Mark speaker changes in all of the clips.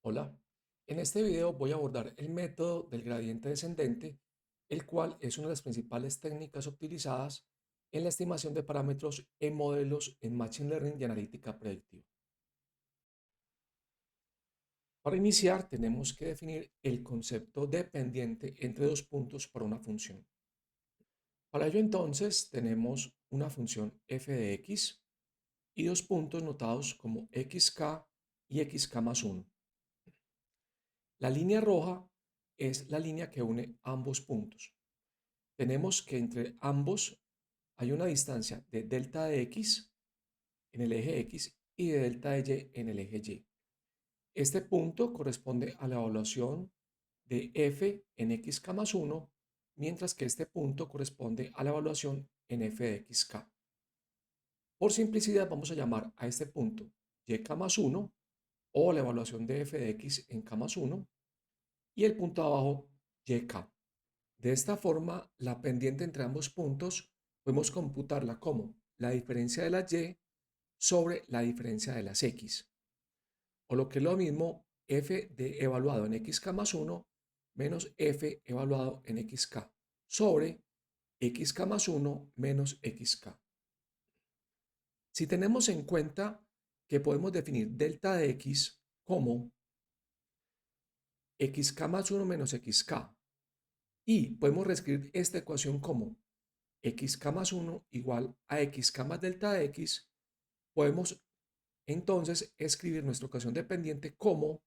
Speaker 1: Hola, en este video voy a abordar el método del gradiente descendente, el cual es una de las principales técnicas utilizadas en la estimación de parámetros en modelos en Machine Learning y analítica predictiva. Para iniciar, tenemos que definir el concepto de pendiente entre dos puntos para una función. Para ello, entonces, tenemos una función f de x y dos puntos notados como xk y xk más 1. La línea roja es la línea que une ambos puntos. Tenemos que entre ambos hay una distancia de delta de x en el eje x y de delta de y en el eje y. Este punto corresponde a la evaluación de f en xk más 1, mientras que este punto corresponde a la evaluación en f de xk. Por simplicidad vamos a llamar a este punto yk más 1 o la evaluación de f de x en k más 1 y el punto de abajo yk. De esta forma, la pendiente entre ambos puntos podemos computarla como la diferencia de las y sobre la diferencia de las x, o lo que es lo mismo, f de evaluado en xk más 1 menos f evaluado en xk sobre xk más 1 menos xk. Si tenemos en cuenta que podemos definir delta de x como xk más 1 menos xk, y podemos reescribir esta ecuación como xk más 1 igual a xk más delta de x, podemos entonces escribir nuestra ecuación dependiente como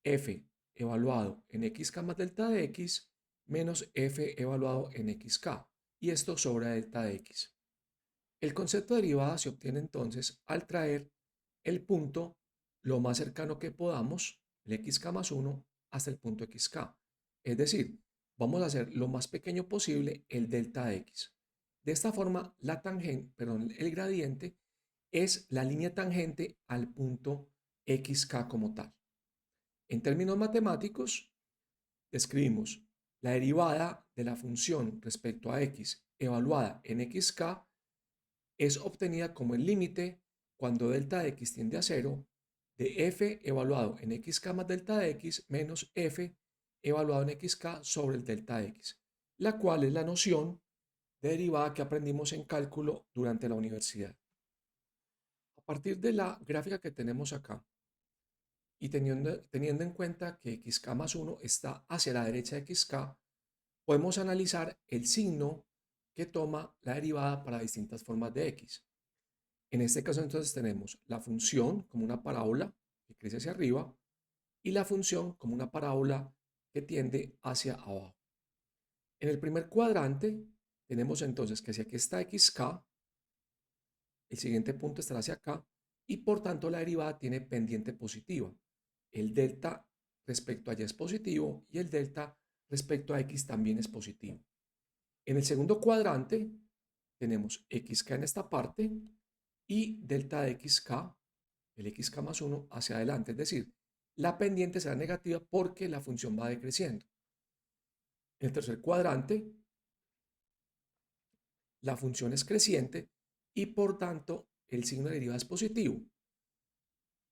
Speaker 1: f evaluado en xk más delta de x menos f evaluado en xk, y esto sobre delta de x. El concepto de derivada se obtiene entonces al traer el punto lo más cercano que podamos, el xk más 1, hasta el punto xk. Es decir, vamos a hacer lo más pequeño posible el delta de x. De esta forma, el gradiente es la línea tangente al punto xk como tal. En términos matemáticos, describimos la derivada de la función respecto a x evaluada en xk es obtenida como el límite cuando delta de x tiende a 0 de f evaluado en xk más delta de x menos f evaluado en xk sobre el delta de x, la cual es la noción de derivada que aprendimos en cálculo durante la universidad. A partir de la gráfica que tenemos acá y teniendo en cuenta que xk más 1 está hacia la derecha de xk, podemos analizar el signo que toma la derivada para distintas formas de x. En este caso entonces tenemos la función como una parábola que crece hacia arriba y la función como una parábola que tiende hacia abajo. En el primer cuadrante tenemos entonces que si aquí está xk, el siguiente punto estará hacia acá y por tanto la derivada tiene pendiente positiva. El delta respecto a y es positivo y el delta respecto a x también es positivo. En el segundo cuadrante tenemos xk en esta parte y delta de xk, el xk más 1 hacia adelante, es decir, la pendiente será negativa porque la función va decreciendo. En el tercer cuadrante, la función es creciente y por tanto el signo de derivada es positivo.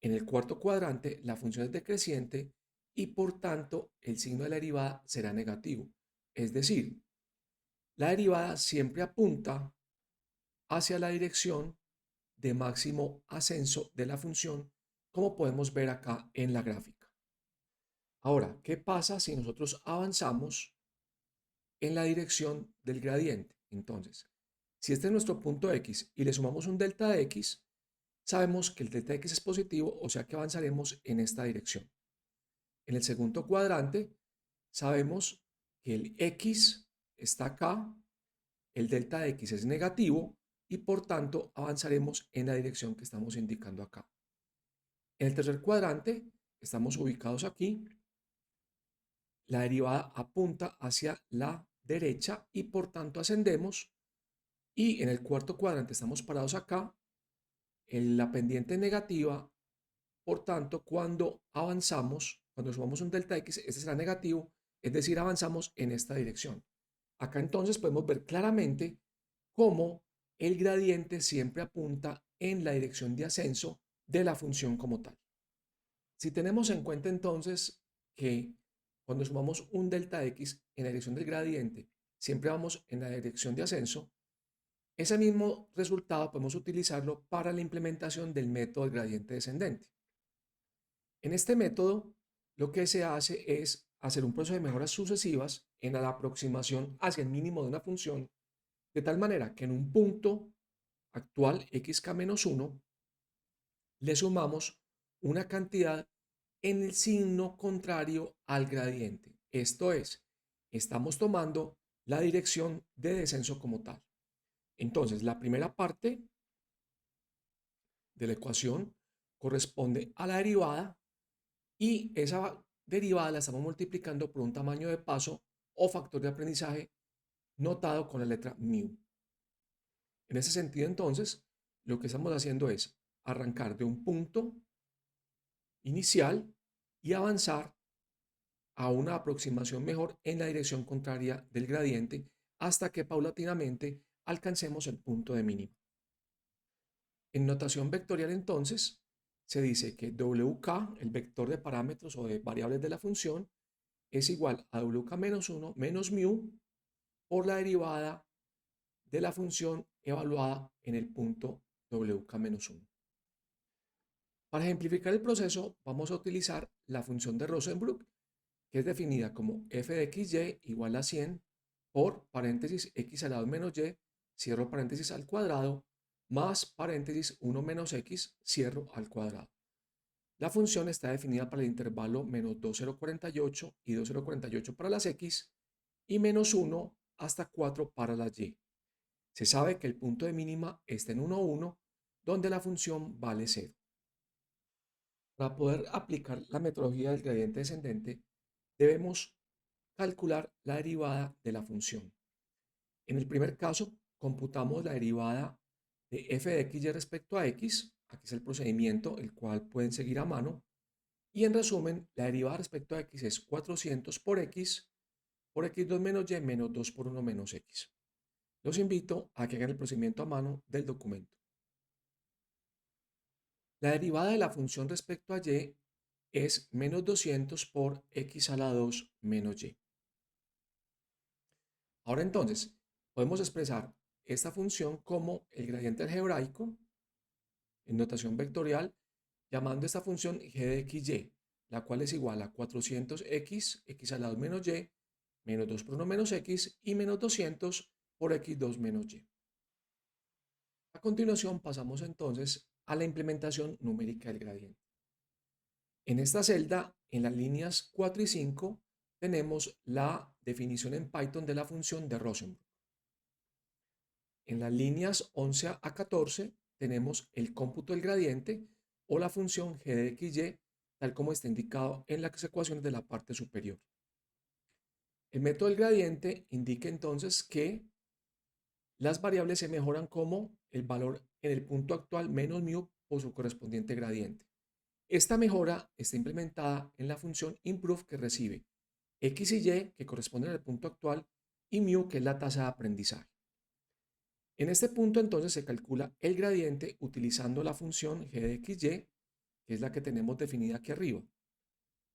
Speaker 1: En el cuarto cuadrante, la función es decreciente y por tanto el signo de la derivada será negativo. Es decir, la derivada siempre apunta hacia la dirección de máximo ascenso de la función, como podemos ver acá en la gráfica. Ahora, ¿qué pasa si nosotros avanzamos en la dirección del gradiente? Entonces, si este es nuestro punto x y le sumamos un delta de x, sabemos que el delta de x es positivo, o sea que avanzaremos en esta dirección. En el segundo cuadrante, sabemos que el x está acá, el delta de x es negativo y por tanto avanzaremos en la dirección que estamos indicando acá. En el tercer cuadrante, estamos ubicados aquí, la derivada apunta hacia la derecha y por tanto ascendemos. Y en el cuarto cuadrante estamos parados acá, en la pendiente negativa, por tanto cuando avanzamos, cuando sumamos un delta x, este será negativo, es decir, avanzamos en esta dirección. Acá entonces podemos ver claramente cómo el gradiente siempre apunta en la dirección de ascenso de la función como tal. Si tenemos en cuenta entonces que cuando sumamos un delta x en la dirección del gradiente, siempre vamos en la dirección de ascenso, ese mismo resultado podemos utilizarlo para la implementación del método del gradiente descendente. En este método, lo que se hace es hacer un proceso de mejoras sucesivas en la aproximación hacia el mínimo de una función, de tal manera que en un punto actual xk-1 le sumamos una cantidad en el signo contrario al gradiente. Esto es, estamos tomando la dirección de descenso como tal. Entonces, la primera parte de la ecuación corresponde a la derivada y esa derivada la estamos multiplicando por un tamaño de paso o factor de aprendizaje notado con la letra mu. En ese sentido, entonces, lo que estamos haciendo es arrancar de un punto inicial y avanzar a una aproximación mejor en la dirección contraria del gradiente hasta que paulatinamente alcancemos el punto de mínima. En notación vectorial, entonces, se dice que WK, el vector de parámetros o de variables de la función, es igual a WK-1 menos mu por la derivada de la función evaluada en el punto WK-1. Para ejemplificar el proceso, vamos a utilizar la función de Rosenbrock, que es definida como f de xy igual a 100 por paréntesis x al lado menos y, cierro paréntesis al cuadrado, más paréntesis 1 menos x, cierro al cuadrado. La función está definida para el intervalo menos 2,048 y 2,048 para las x y menos 1 hasta 4 para las y. Se sabe que el punto de mínima está en 1, 1, donde la función vale 0. Para poder aplicar la metodología del gradiente descendente, debemos calcular la derivada de la función. En el primer caso, computamos la derivada de f de xy respecto a x, aquí es el procedimiento, el cual pueden seguir a mano, y en resumen, la derivada respecto a x es 400 por x2 menos y menos 2 por 1 menos x. Los invito a que hagan el procedimiento a mano del documento. La derivada de la función respecto a y es menos 200 por x a la 2 menos y. Ahora entonces, podemos expresar esta función como el gradiente algebraico en notación vectorial, llamando esta función g de xy, la cual es igual a 400x, x a la 2 menos y, menos 2 por 1 menos x y menos 200 por x2 menos y. A continuación pasamos entonces a la implementación numérica del gradiente. En esta celda, en las líneas 4 y 5, tenemos la definición en Python de la función de Rosenbrock. En las líneas 11 a 14 tenemos el cómputo del gradiente o la función g de xy, tal como está indicado en las ecuaciones de la parte superior. El método del gradiente indica entonces que las variables se mejoran como el valor en el punto actual menos mu por su correspondiente gradiente. Esta mejora está implementada en la función improve que recibe x y y que corresponden al punto actual y mu que es la tasa de aprendizaje. En este punto entonces se calcula el gradiente utilizando la función g de xy, que es la que tenemos definida aquí arriba.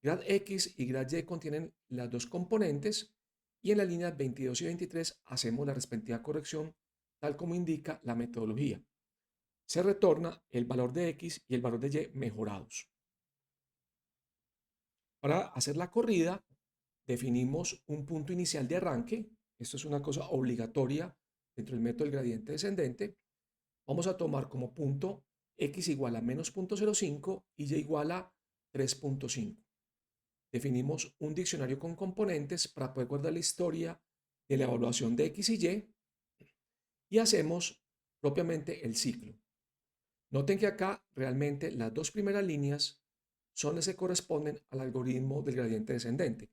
Speaker 1: Grad x y grad y contienen las dos componentes y en las líneas 22 y 23 hacemos la respectiva corrección tal como indica la metodología. Se retorna el valor de x y el valor de y mejorados. Para hacer la corrida definimos un punto inicial de arranque. Esto es una cosa obligatoria dentro del método del gradiente descendente. Vamos a tomar como punto x igual a menos 0.05 y y igual a 3.5. Definimos un diccionario con componentes para poder guardar la historia de la evaluación de x y hacemos propiamente el ciclo. Noten que acá realmente las dos primeras líneas son las que corresponden al algoritmo del gradiente descendente.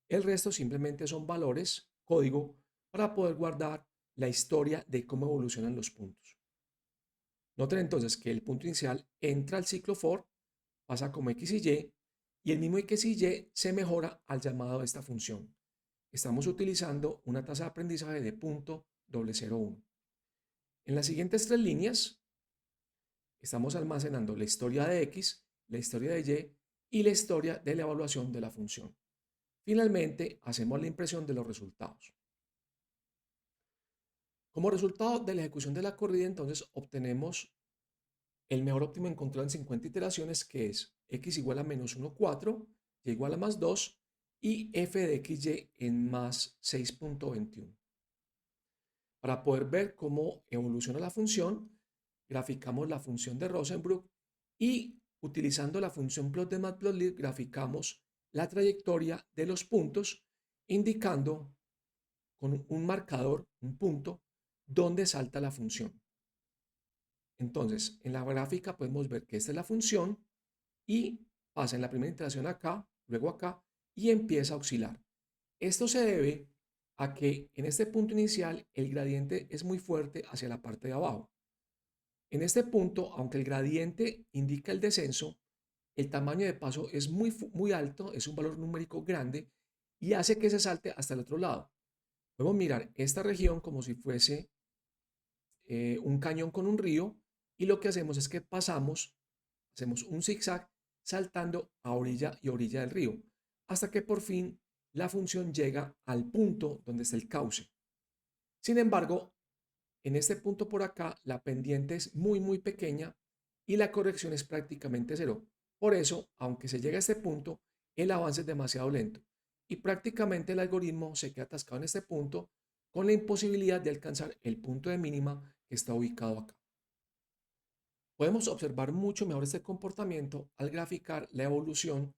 Speaker 1: El resto simplemente son valores, código, para poder guardar la historia de cómo evolucionan los puntos. Noten entonces que el punto inicial entra al ciclo for, pasa como x y el mismo x y se mejora al llamado de esta función. Estamos utilizando una tasa de aprendizaje de .001. En las siguientes tres líneas estamos almacenando la historia de x, la historia de y la historia de la evaluación de la función. Finalmente, hacemos la impresión de los resultados. Como resultado de la ejecución de la corrida, entonces obtenemos el mejor óptimo encontrado en 50 iteraciones, que es x igual a menos 1, 4, y igual a más 2, y f de xy en más 6.21. Para poder ver cómo evoluciona la función, graficamos la función de Rosenbrook y utilizando la función plot de matplotlib graficamos la trayectoria de los puntos indicando con un marcador, un punto, dónde salta la función. Entonces, en la gráfica podemos ver que esta es la función y pasa en la primera iteración acá, luego acá y empieza a oscilar. Esto se debe a que en este punto inicial el gradiente es muy fuerte hacia la parte de abajo. En este punto, aunque el gradiente indica el descenso, el tamaño de paso es muy alto, es un valor numérico grande y hace que se salte hasta el otro lado. Podemos mirar esta región como si fuese un cañón con un río y lo que hacemos es que hacemos un zigzag saltando a orilla y orilla del río hasta que por fin la función llega al punto donde está el cauce. Sin embargo, en este punto por acá la pendiente es muy pequeña y la corrección es prácticamente cero. Por eso, aunque se llega a este punto, el avance es demasiado lento y prácticamente el algoritmo se queda atascado en este punto con la imposibilidad de alcanzar el punto de mínima que está ubicado acá. Podemos observar mucho mejor este comportamiento al graficar la evolución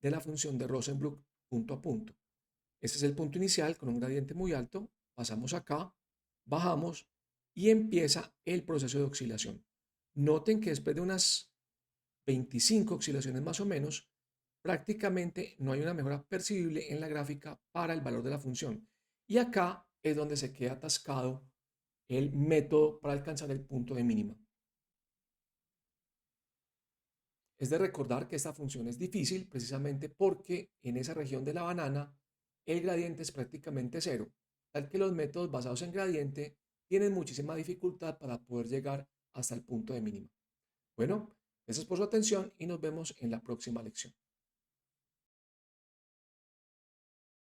Speaker 1: de la función de Rosenbrook punto a punto. Este es el punto inicial con un gradiente muy alto, pasamos acá, bajamos y empieza el proceso de oscilación. Noten que después de unas 25 oscilaciones más o menos, prácticamente no hay una mejora percibible en la gráfica para el valor de la función. Y acá es donde se queda atascado el método para alcanzar el punto de mínima. Es de recordar que esta función es difícil precisamente porque en esa región de la banana el gradiente es prácticamente cero, tal que los métodos basados en gradiente tienen muchísima dificultad para poder llegar hasta el punto de mínima. Bueno, gracias por su atención y nos vemos en la próxima lección.